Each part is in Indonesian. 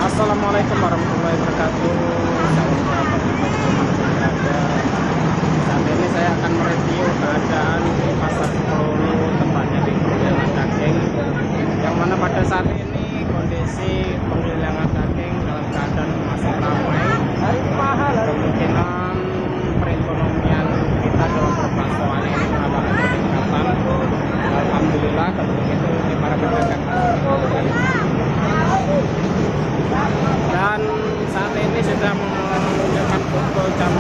Assalamualaikum warahmatullahi wabarakatuh. Sahabat teman berada. Saat ini saya akan mereview keadaan di pasar Kololo, tepatnya di penggilingan daging. Yang mana pada saat ini kondisi penggilingan daging dalam keadaan masih ramai. Kemungkinan perekonomian kita dalam beberapa soal ini mengalami peningkatan. Alhamdulillah kalau begitu di para pedagang. Dan saat ini sudah menunjukkan pukul jam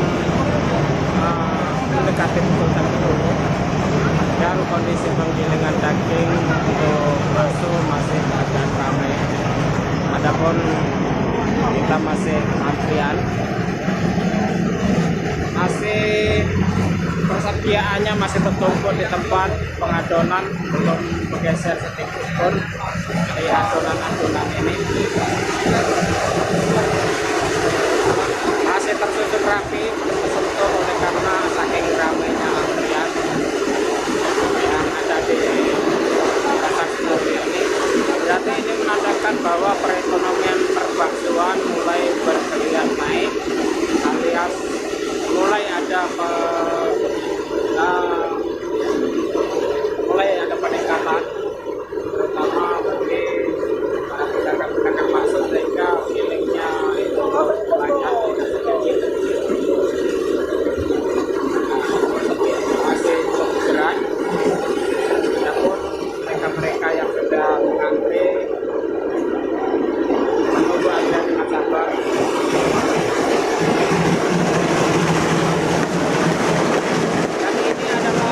mendekati pukul jam 10 dan kondisi penggilingan daging untuk bakso masih agak ramai. Adapun kita masih antrian, masih persediaannya masih tertumpuk di tempat pengadonan, belum bergeser sedikit pun dari adonan-adonan ini. Masih tersusun rapi, tersentuh oleh karena saking ramainya antrian yang ada di pasar Kololo ini. Berarti ini menandakan bahwa perekonomian perbaksoan mulai bergeliat naik, alias mulai ada peningkatan, terutama bagi para pedagang-pedagang bakso, sehingga feelingnya itu banyak tidak sedikit. Masih cukup berat, namun mereka yang sudah mengantri menunggu antrian dengan sabar. Dan ini adalah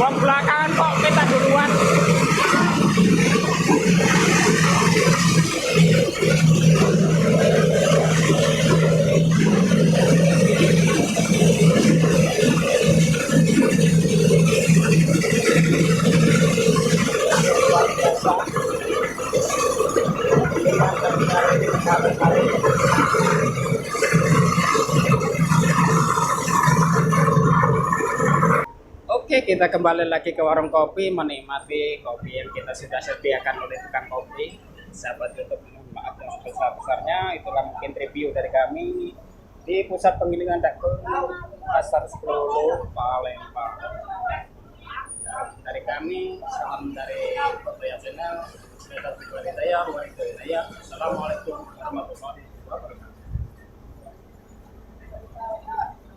uang belakangan kok kita duluan. Oke, kita kembali lagi ke warung kopi, menikmati kopi yang kita sudah sediakan oleh tukang kopi. Sahabat YouTube, mohon maaf yang sebesar-besarnya. Itulah mungkin review dari kami di pusat penggilingan daging pasar Kololo, Palembang. Dari kami, salam dari Fotoya Channel. Wabillahi taufiq wal hidayah. Assalamualaikum